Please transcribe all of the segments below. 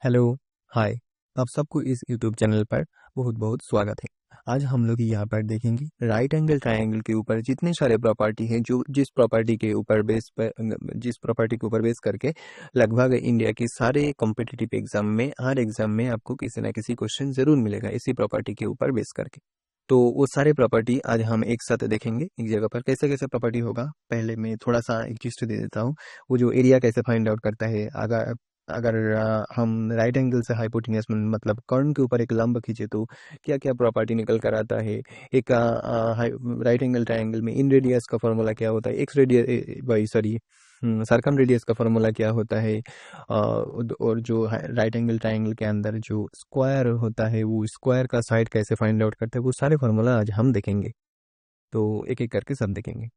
Hello, हाय। आप सबको इस यूट्यूब चैनल पर बहुत बहुत स्वागत है। आज हम लोग यहाँ पर देखेंगे राइट एंगल ट्रायंगल के ऊपर जितने सारे प्रॉपर्टी हैं, जो जिस प्रॉपर्टी के ऊपर बेस करके लगभग इंडिया के सारे कॉम्पिटिटिव एग्जाम में, हर एग्जाम में आपको किसी ना किसी क्वेश्चन जरूर मिलेगा इसी प्रॉपर्टी के ऊपर बेस करके। तो वो सारे प्रॉपर्टी आज हम एक साथ देखेंगे एक जगह पर। कैसे कैसे प्रॉपर्टी होगा, पहले मैं थोड़ा सा एक चीज दे देता हूँ। वो जो एरिया कैसे फाइंड आउट करता है, अगर अगर हम राइट एंगल से हाइपोटेन्यूस मतलब कर्ण के ऊपर एक लंब खींचे तो क्या क्या प्रॉपर्टी निकल कर आता है। एक राइट एंगल ट्रायंगल में इन रेडियस का फॉर्मूला क्या होता है, एक्स रेडियस भाई सॉरी सरकम रेडियस का फॉर्मूला क्या होता है। और जो राइट एंगल ट्रायंगल के अंदर जो स्क्वायर होता है, वो स्क्वायर का साइड कैसे फाइंड आउट करते हैं, वो सारे फॉर्मूला आज हम देखेंगे। तो एक एक करके सब देखेंगे।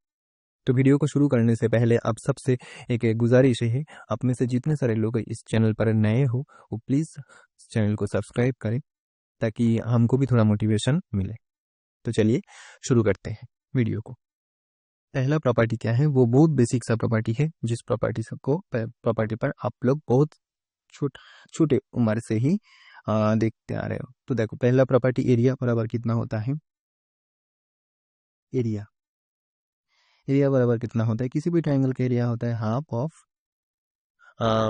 तो वीडियो को शुरू करने से पहले आप सबसे एक गुजारिश है, आप में से जितने सारे लोग इस चैनल पर नए हो वो प्लीज़ चैनल को सब्सक्राइब करें ताकि हमको भी थोड़ा मोटिवेशन मिले। तो चलिए शुरू करते हैं वीडियो को। पहला प्रॉपर्टी क्या है, वो बहुत बेसिक सा प्रॉपर्टी है, जिस प्रॉपर्टी पर आप लोग बहुत छोटे उम्र से ही देखते आ रहे हो। तो देखो, पहला प्रॉपर्टी एरिया बराबर कितना होता है। एरिया एरिया बराबर कितना होता है, किसी भी ट्रायंगल का एरिया होता है हाफ ऑफ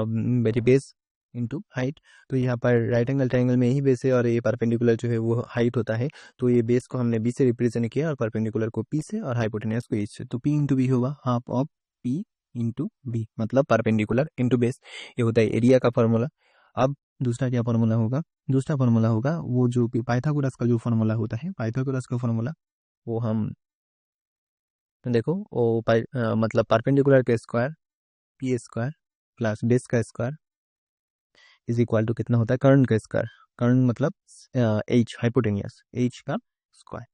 मेरी बेस इंटू हाइट। तो यहाँ पर राइट एंगल ट्रायंगल में यही बेस है और ये परपेंडिकुलर जो है वो हाइट होता है। तो ये बेस को हमने बी से रिप्रेजेंट किया और परपेंडिकुलर को पी से और हाइपोटेन्यूस को एच से। तो पी इंटू बी होगा half of P into B, मतलब परपेंडिकुलर इंटू बेस। ये होता है एरिया का फॉर्मूला। अब दूसरा क्या फॉर्मूला होगा, दूसरा फॉर्मूला होगा वो जो पाइथागोरस का जो फॉर्मूला होता है, पाइथागोरस का फॉर्मूला वो हम देखो वो मतलब परपेंडिकुलर का square P square plus base का स्क्वायर इज इक्वल टू कितना होता है, कर्ण का स्क्वायर। कर्ण मतलब एच, हाइपोटेनियस एच का स्क्वायर।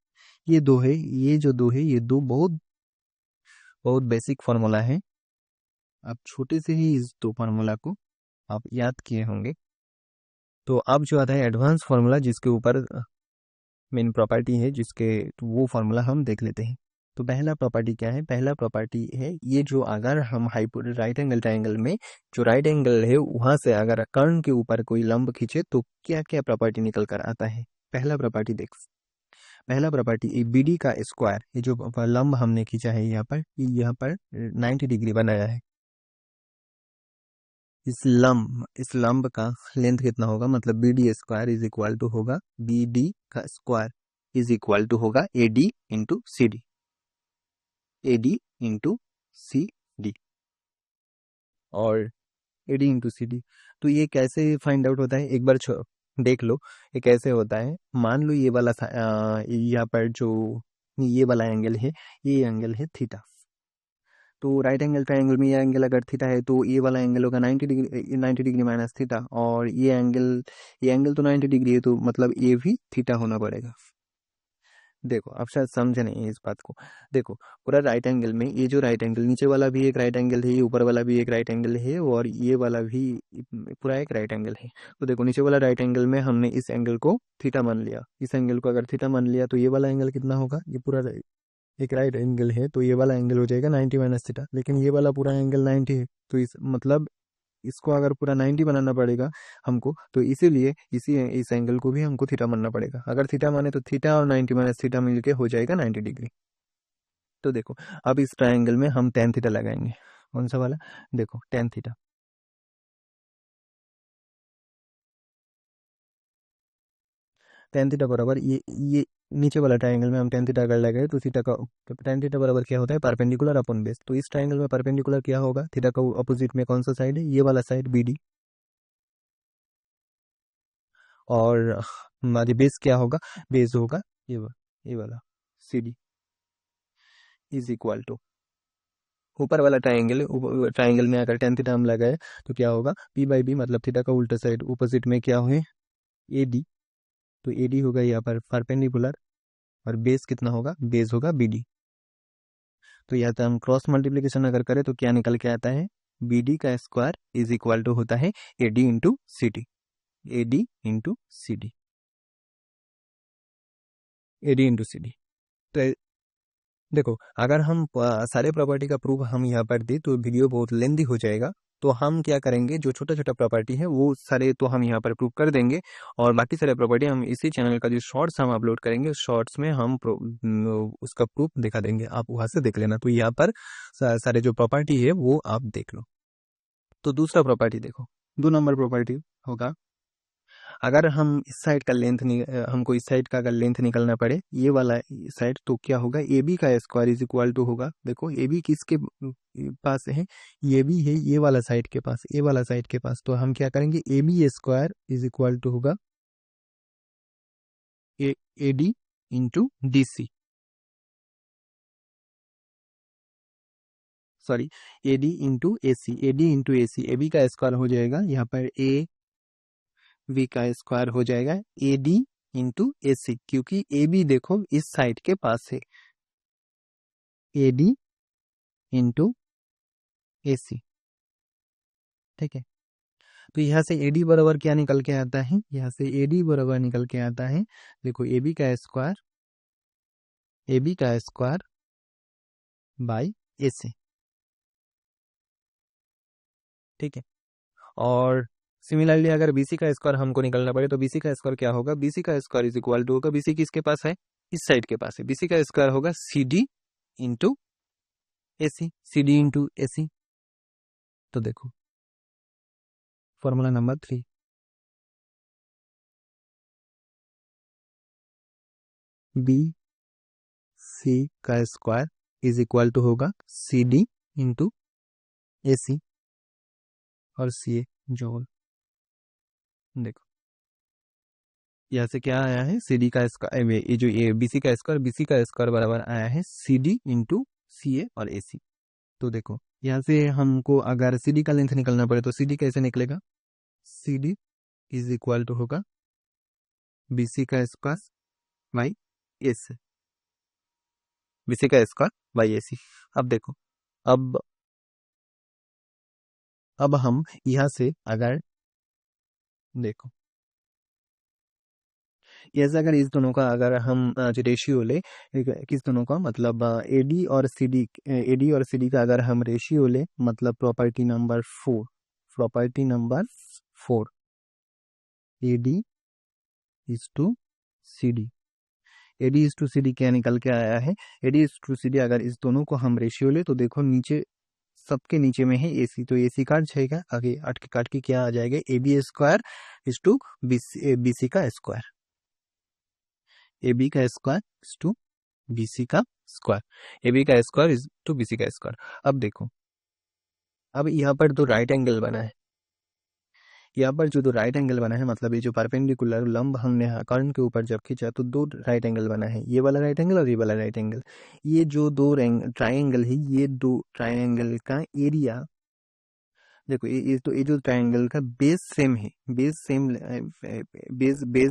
ये दो है, ये जो दो है, ये दो बहुत बहुत बेसिक फार्मूला है। आप छोटे से ही इस दो फार्मूला को आप याद किए होंगे। तो अब जो आता है एडवांस फार्मूला, जिसके ऊपर मेन प्रॉपर्टी है, जिसके तो वो फार्मूला हम देख लेते हैं। तो पहला प्रॉपर्टी क्या है, पहला प्रॉपर्टी है ये जो अगर हम राइट एंगल ट्रायंगल में जो राइट एंगल है वहां से अगर कर्ण के ऊपर कोई लंब खींचे तो क्या क्या प्रॉपर्टी निकल कर आता है। पहला प्रॉपर्टी देख, पहला प्रॉपर्टी ये बी डी का स्क्वायर, ये जो लंब हमने खींचा है यहाँ पर 90 डिग्री बनाया है। इस लंब का लेंथ कितना होगा, मतलब B D square is equal to होगा बी डी का स्क्वायर इज इक्वल टू होगा A D into C D, A D into C D और A D into C D. तो ये कैसे फाइंड आउट होता है, एक बार देख लो ये कैसे होता है। मान लो ये वाला यहाँ पर जो ये वाला एंगल है, ये एंगल है थीटा। तो राइट एंगल ट्रायंगल में ये एंगल अगर थीटा है तो ये वाला एंगल होगा 90 डिग्री, 90 डिग्री माइनस थीटा। और ये एंगल तो 90 डिग्री है, तो मतलब ये भी थीटा होना पड़ेगा। देखो आप शायद समझे नहीं इस बात को। देखो पूरा राइट एंगल में ये जो राइट एंगल, नीचे वाला भी एक राइट एंगल है, ये ऊपर वाला भी एक राइट एंगल है और ये वाला भी पूरा एक राइट एंगल है। तो देखो नीचे वाला राइट एंगल में हमने इस एंगल को थीटा मान लिया, इस एंगल को अगर थीटा मान लिया तो ये वाला एंगल कितना होगा, ये पूरा एक राइट एंगल है तो ये वाला एंगल हो जाएगा 90 माइनस थीटा। लेकिन ये वाला पूरा एंगल 90 है, तो इस मतलब इसको अगर पूरा 90 बनाना पड़ेगा हमको, तो इसीलिए इस एंगल को भी हमको थीटा मानना पड़ेगा। अगर थीटा माने तो थीटा और 90 माइनस थीटा मिलके हो जाएगा 90 डिग्री। तो देखो अब इस ट्रायंगल में हम टेन थीटा लगाएंगे। कौन सा वाला, देखो टेन थीटा। टेन थीटा बराबर ये नीचे वाला ट्रायंगल में हम टेन थीटा अगर लगाए तो थीटा का, तो टेन थीटा बराबर क्या होता है, परपेंडिकुलर अपॉन बेस। तो इस ट्रायंगल में परपेंडिकुलर क्या होगा, थीटा का अपोजिट में कौन सा साइड है, ये वाला साइड बी डी। और हमारी बेस क्या होगा, बेस होगा ये वाला C D is equal to ऊपर वाला ट्राइंगल। ट्राइंगल में अगर टेन थीटा हम लगाए तो क्या होगा, पी बाई बी, मतलब थीटा का उल्टा साइड अपोजिट में क्या है, ए डी। तो ए डी होगा यहाँ पर परपेंडिकुलर और बेस कितना होगा, बेस होगा बी डी। तो यहाँ तो हम क्रॉस मल्टीप्लीकेशन अगर करें तो क्या निकल के आता है, बी डी का स्क्वायर इज इक्वल टू होता है A D into C D, A D into C D, A D into C D. तो देखो अगर हम सारे प्रॉपर्टी का प्रूफ हम यहाँ पर दे तो वीडियो बहुत लेंदी हो जाएगा। तो हम क्या करेंगे, जो छोटा छोटा प्रॉपर्टी है वो सारे तो हम यहाँ पर प्रूव कर देंगे, और बाकी सारे प्रॉपर्टी हम इसी चैनल का जो शॉर्ट्स हम अपलोड करेंगे उस शॉर्ट्स में हम उसका प्रूफ दिखा देंगे, आप वहां से देख लेना। तो यहाँ पर सारे जो प्रॉपर्टी है वो आप देख लो। तो दूसरा प्रॉपर्टी देखो, 2 नंबर प्रॉपर्टी होगा, अगर हम इस साइड का लेंथ हमको इस साइड का अगर लेंथ निकलना पड़े ये वाला साइड, तो क्या होगा, ए बी का स्क्वायर इज इक्वल टू होगा, देखो ए बी किसके पास है, ये भी है ये वाला साइड के पास, ए वाला साइड के पास, तो हम क्या करेंगे, A B square is equal to होगा A D into D C, sorry A D into A C, A D into A C, A B का स्क्वायर हो जाएगा यहाँ पर ए बी का स्क्वायर हो जाएगा ए डी इंटू ए सी, क्योंकि ए बी देखो इस साइड के पास है, ए डी इंटू ए सी, ठीक है। तो यहाँ से ए डी बराबर क्या निकल के आता है, यहाँ से ए डी बराबर निकल के आता है, देखो ए बी का स्क्वायर बाई ए सी, ठीक है। और सिमिलरली अगर बीसी का स्क्वायर हमको निकलना पड़े तो बीसी का स्क्वायर क्या होगा, बीसी का स्क्वायर इज इक्वल टू होगा, बीसी किसके पास है, इस साइड के पास है, बीसी का स्क्वायर होगा C D into A C, C D into A सी। तो देखो फॉर्मूला नंबर 3, बी सी का स्क्वायर इज इक्वल टू होगा सी डी इंटू ए सी और सी ए जोल, देखो यहाँ से क्या आया है, सी डी का स्क्वायर, ये जो ए बी सी का स्क्वायर, बी सी का स्क्वायर बराबर आया है सी डी इंटू सी ए और ए सी। तो देखो यहाँ से हमको अगर सी डी का लेंथ निकलना पड़े तो सी डी कैसे निकलेगा, C D is equal to होगा बी सी का square by A C, B C का स्क्वायर बाई ए सी। अब देखो अब हम यहाँ से अगर देखो, ऐसे अगर इस दोनों का अगर हम जो रेशियो ले, किस दोनों का मतलब एडी और सी डी का अगर हम रेशियो ले, मतलब property number 4 AD is to C D, AD is to C D क्या निकल के आया है, AD is to C D अगर इस दोनों को हम रेशियो ले तो देखो नीचे सबके नीचे में है एसी, तो एसी काट जाएगा, आगे काट के क्या आ जाएगा, A B square is to B C का स्क्वायर, ए बी का square is to B C का स्क्वायर, ए बी का square is to B C का स्क्वायर। अब देखो अब यहाँ पर जो राइट एंगल बना है, यहाँ पर जो राइट एंगल बना है, मतलब ये जो परपेंडिकुलर लंब हमने कर्ण के ऊपर जब खींचा तो 2 राइट एंगल बना है, ये वाला राइट एंगल और ये वाला राइट एंगल, ये जो 2 ट्राइंगल है, ये 2 ट्राइंगल का एरिया देखो, ये जो ट्राइंगल का बेस सेम है, बेस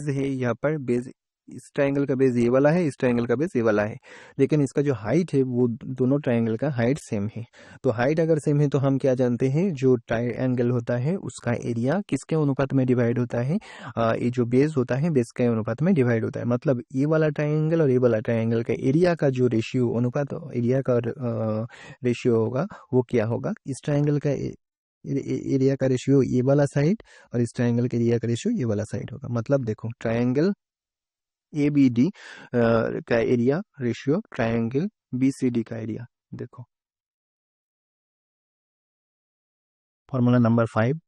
है यहाँ पर, बेस इस ट्राइंगल का बेस ये वाला है, इस ट्राइंगल का बेस ये वाला है, लेकिन इसका जो हाइट है वो दोनों ट्राइंगल का हाइट सेम है। तो हाइट अगर सेम है तो हम क्या जानते हैं, जो ट्राइंगल होता है उसका एरिया किसके अनुपात में डिवाइड होता है, ये जो बेस होता है बेस के अनुपात में डिवाइड होता है, मतलब ये वाला ट्राइंगल और ये वाला ट्राइंगल का एरिया का जो रेशियो अनुपात एरिया का रेशियो होगा वो क्या होगा, इस ट्राइंगल का एरिया का रेशियो ये वाला साइड और इस ट्राइंगल के एरिया का रेशियो ये वाला साइड होगा। मतलब देखो ट्राइंगल ए बी डी का area ratio triangle B C D का एरिया, देखो formula number 5,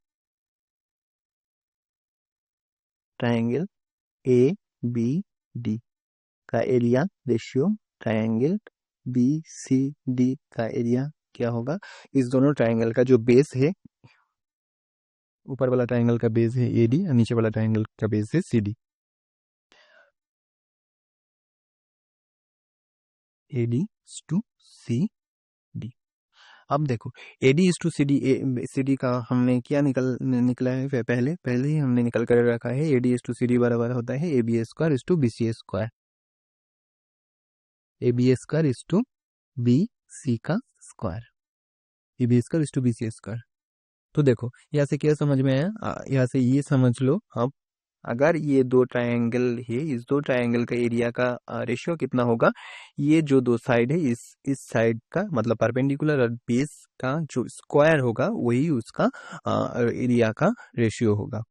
triangle A B D का area ratio triangle B C D का एरिया क्या होगा, इस दोनों ट्राइंगल का जो बेस है, ऊपर वाला ट्राइंगल का बेस है ए डी और नीचे वाला ट्राइंगल का बेस है C D, A D to C D. अब देखो A D to C D का हमने क्या निकला है, पहले ही हमने निकल कर रखा है, A D to C D बराबर होता है A B square is to B C square, A B square is to B C का square, A B square is to B C square. तो देखो यहाँ से क्या समझ में आया, यहाँ से ये समझ लो, अब अगर ये दो ट्रायंगल है, इस दो ट्रायंगल का एरिया का रेशियो कितना होगा, ये जो दो साइड है इस साइड का मतलब परपेंडिकुलर और बेस का जो स्क्वायर होगा वही उसका एरिया का रेशियो होगा।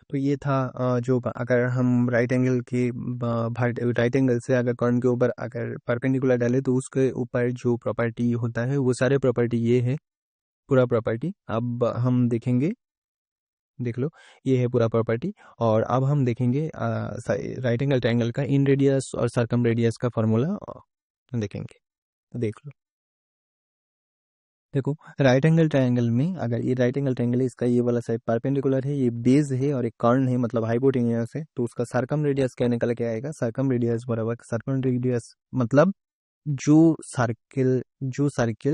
तो ये था जो अगर हम राइट एंगल के राइट एंगल से अगर कर्ण के ऊपर अगर परपेंडिकुलर डाले तो उसके ऊपर जो प्रॉपर्टी होता है वो सारे प्रॉपर्टी ये है, पूरा प्रॉपर्टी। अब हम देखेंगे, देख लो, ये है पूरा प्रॉपर्टी। और अब हम देखेंगे राइट एंगल ट्रायंगल का इन रेडियस और सर्कम रेडियस का फॉर्मूला देखेंगे। तो देख लो, देखो राइट एंगल ट्रायंगल में अगर ये राइट एंगल ट्रायंगल है, इसका ये वाला साइड परपेंडिकुलर है, ये बेस है और एक कर्ण है मतलब हाइपोटेन्यूस है, तो उसका सर्कम रेडियस क्या निकल के आएगा, सर्कम रेडियस बराबर सर्कम रेडियस मतलब जो सर्किल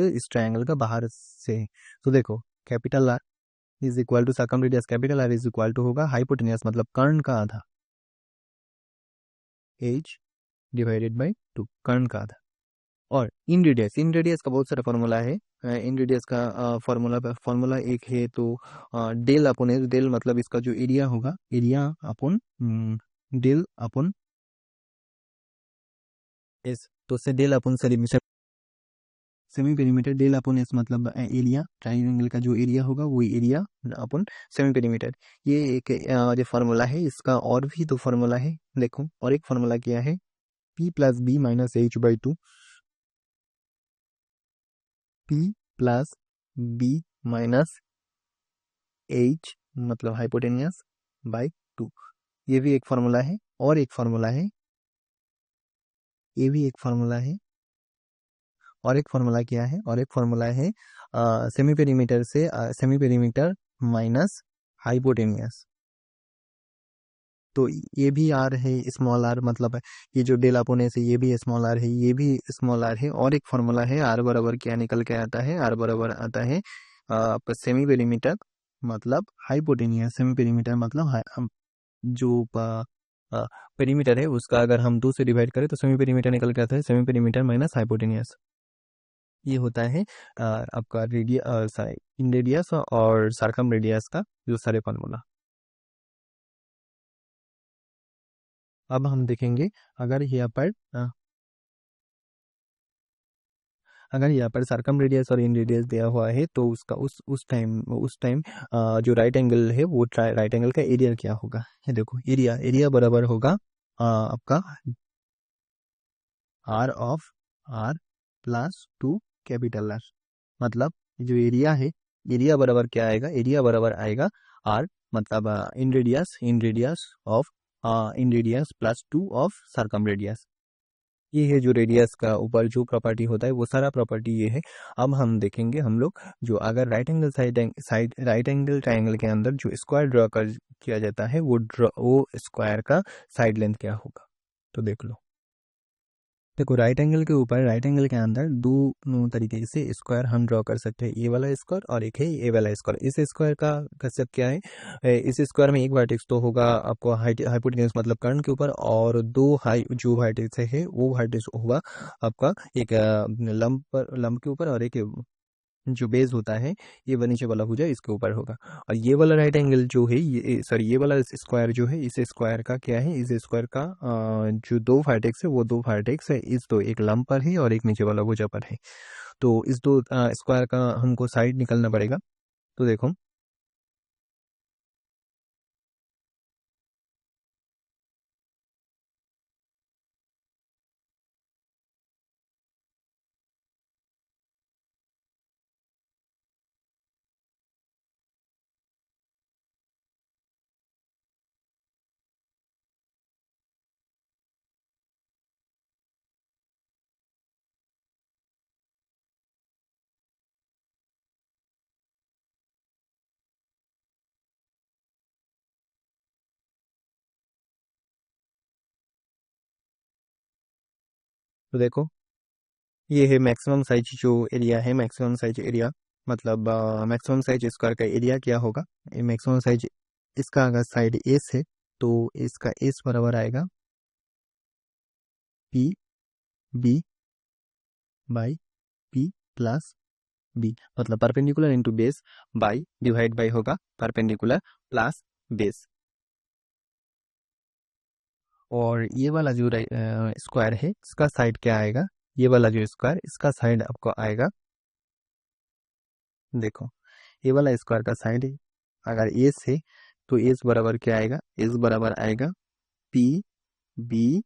इस ट्रायंगल का बाहर से है। तो देखो capital R is equal to circumradius capital R is equal to होगा हाइपोटेन्यूस मतलब कर्ण का आधा, एच डिवाइडेड बाई 2, कर्ण का आधा। और इन रेडियस का बहुत सारा फॉर्मूला है। इन रेडियस का फॉर्मूला एक है, तो डेल अपन है, डेल मतलब इसका जो एरिया होगा, एरिया अपन डेल अपन एस, तो से डेल अपन सेमी पेरीमीटर, डेल अपन एस मतलब एरिया, ट्राइंगल का जो एरिया होगा वो एरिया अपन सेमी पेरीमीटर। ये एक जो फार्मूला है, इसका और भी दो फार्मूला है देखो। और एक फार्मूला क्या है, P plus B minus H by 2, P plus B minus H मतलब हाइपोटेनियस बाई 2, ये भी एक फार्मूला है। और एक फार्मूला है, ये भी एक फार्मूला है। और एक फार्मूला क्या है, और एक फार्मूला है सेमी पेरीमीटर से सेमी पेरीमीटर माइनस हाइपोटेनियस, तो ये भी आर है, स्मॉल आर मतलब है, ये जो डेल अपोन है ये भी स्मॉल आर है, ये भी स्मॉल आर है। और एक फार्मूला है आर बराबर क्या निकल के आता है, आर बराबर आता है आपका सेमी पेरीमीटर मतलब हाइपोटेनियस, सेमी पेरीमीटर मतलब जो पेरीमीटर है उसका अगर हम 2 से डिवाइड करें तो सेमी पेरीमीटर निकल के आता है, सेमी पेरीमीटर माइनस हाइपोटेनियस। ये होता है आपका इन रेडियस और सर्कम रेडियस का जो सारे फार्मूला। अब हम देखेंगे अगर यहाँ पर अगर यहाँ पर सर्कम रेडियस और इन रेडियस दिया हुआ है तो उसका उस टाइम जो राइट एंगल है वो राइट एंगल का एरिया क्या होगा। ये देखो एरिया, एरिया बराबर होगा आपका R of R plus 2 capital R, मतलब जो एरिया है, एरिया बराबर क्या आएगा, एरिया बराबर आएगा आर मतलब इन radius of in radius plus 2 of circum radius. ये है जो रेडियस का ऊपर जो प्रॉपर्टी होता है वो सारा प्रॉपर्टी ये है। अब हम देखेंगे हम लोग जो अगर राइट एंगल ट्रायंगल के अंदर जो स्क्वायर ड्रॉ कर किया जाता है वो स्क्वायर का साइड लेंथ क्या होगा। तो देख लो, देखो राइट एंगल के ऊपर राइट एंगल के अंदर दो तरीके से स्क्वायर हम ड्रॉ कर सकते हैं, ये वाला स्क्वायर और एक है ये वाला स्क्वायर। इस स्क्वायर का कंसेप्ट क्या है, इस स्क्वायर में एक वर्टेक्स तो होगा आपको हाइपोटेन्यूस मतलब कर्ण के ऊपर, और दो हाई जो वर्टेक्स है वो वर्टेक्स होगा आपका एक लंब के ऊपर, और एक जो बेस होता है ये नीचे वाला भुजा इसके ऊपर होगा। और ये वाला राइट एंगल जो है ये सॉरी ये वाला स्क्वायर जो है, इस स्क्वायर का क्या है, इस स्क्वायर का जो दो वर्टेक्स है वो दो वर्टेक्स है इस दो, एक लंब पर है और एक नीचे वाला भुजा पर है। तो इस दो स्क्वायर का हमको साइड निकलना पड़ेगा। तो देखो तो देखो ये है मैक्सिमम साइज जो एरिया है, मैक्सिमम साइज एरिया मतलब मैक्सिमम साइज स्क्वायर का एरिया क्या होगा। मैक्सिमम साइज इसका अगर साइड एस है तो इसका एस बराबर आएगा P B by P plus B, मतलब perpendicular into base by divide by होगा परपेंडिकुलर प्लस बेस। और ये वाला जो स्क्वायर है इसका साइड क्या आएगा, ये वाला जो स्क्वायर इसका साइड आपको आएगा, देखो ये वाला स्क्वायर का साइड अगर एस है तो एस बराबर क्या आएगा, एस बराबर आएगा P B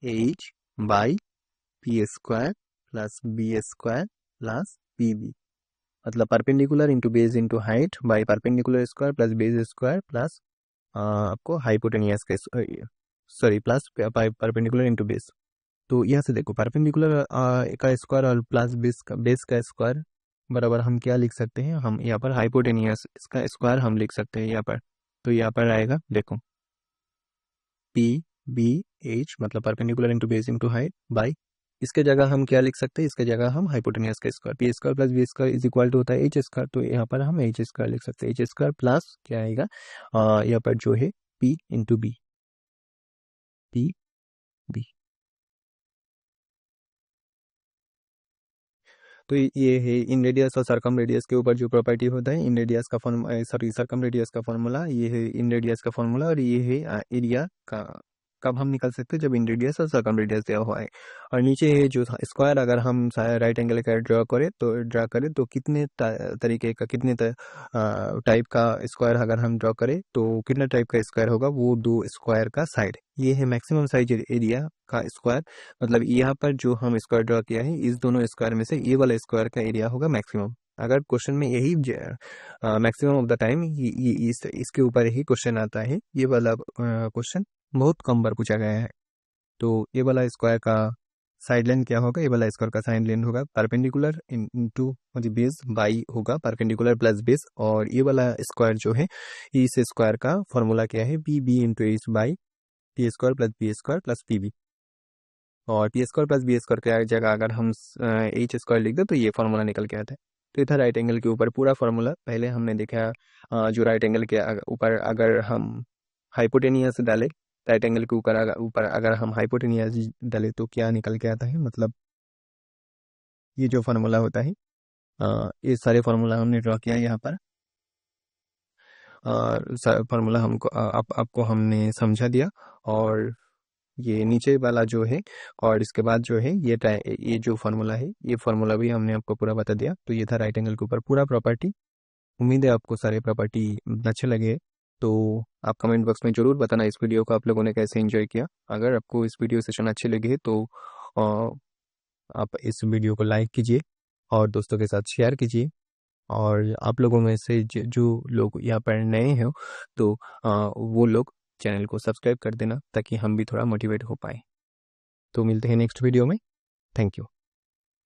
H by P square plus B square plus P B, मतलब perpendicular into base into height by perpendicular square plus base square plus आपको हाइपोटेनियस का sorry plus perpendicular into base. तो यहाँ से देखो perpendicular का square और plus base का स्क्वायर बराबर हम क्या लिख सकते हैं, हम यहाँ पर हाइपोटेनियस इसका स्क्वायर हम लिख सकते हैं यहाँ पर। तो यहाँ पर आएगा देखो पी बी एच मतलब perpendicular into base into height by, इसके जगह हम क्या लिख सकते हैं, इसके जगह हम हाइपोटेनियस का square P square plus B square is equal to होता है एच स्क्वायर, तो यहाँ पर हम एच स्क्वायर लिख सकते हैं, एच स्क्वायर प्लस क्या आएगा यहाँ पर जो है P into B, P B. तो ये है इन रेडियस और सर्कम रेडियस के ऊपर जो प्रॉपर्टी होता है, इन रेडियस का फॉर्मूला सॉरी सर्कम रेडियस का फॉर्मूला, ये है इन रेडियस का फॉर्मूला, और ये है एरिया का कब हम निकल सकते हैं जब इन रेडियस और सर्कम रेडियस दिया हुआ है। और नीचे है जो स्क्वायर अगर हम राइट एंगल का ड्रा करें तो कितने तरीके का कितने टाइप का स्क्वायर अगर हम ड्रा करें तो कितना टाइप का स्क्वायर होगा, वो दो स्क्वायर का साइड, ये है मैक्सिमम साइज एरिया का स्क्वायर, मतलब यहाँ पर जो हम स्क्वायर ड्रा किया है इस दोनों स्क्वायर में से ये वाला स्क्वायर का एरिया होगा मैक्सिमम। अगर क्वेश्चन में यही मैक्सिमम ऑफ द टाइम इसके ऊपर ही क्वेश्चन आता है, ये वाला क्वेश्चन बहुत कम बार पूछा गया है। तो ये वाला स्क्वायर का साइड लेंथ क्या होगा, ये वाला स्क्वायर का साइड लेंथ होगा परपेंडिकुलर इनटू बेस बाई होगा परपेंडिकुलर प्लस बेस, और ये वाला स्क्वायर जो है इस स्क्वायर का फॉर्मूला क्या है, P B into H by P square plus B square plus P B, और P square plus B square की जगह अगर हम एच स्क्वायर लिख दे तो ये फार्मूला निकल के आता है। तो इधर राइट एंगल के ऊपर पूरा फार्मूला पहले हमने देखा, जो राइट एंगल के ऊपर अगर हम हाइपोटेनियस डाले, राइट एंगल के ऊपर अगर हम हाइपोटेनियस डाले तो क्या निकल के आता है, मतलब ये जो फार्मूला होता है ये सारे फार्मूला हमने ड्रॉ किया यहाँ पर, फार्मूला हमको आपको हमने समझा दिया, और ये नीचे वाला जो है और इसके बाद जो है ये जो फार्मूला है ये फार्मूला भी हमने आपको पूरा बता दिया। तो ये था राइट एंगल के ऊपर पूरा प्रॉपर्टी। उम्मीद है आपको सारे प्रॉपर्टी अच्छे लगे, तो आप कमेंट बॉक्स में ज़रूर बताना इस वीडियो को आप लोगों ने कैसे एंजॉय किया। अगर आपको इस वीडियो सेशन अच्छे लगे तो आप इस वीडियो को लाइक कीजिए और दोस्तों के साथ शेयर कीजिए, और आप लोगों में से जो लोग यहाँ पर नए हैं तो वो लोग चैनल को सब्सक्राइब कर देना ताकि हम भी थोड़ा मोटिवेट हो पाए। तो मिलते हैं नेक्स्ट वीडियो में। Thank you.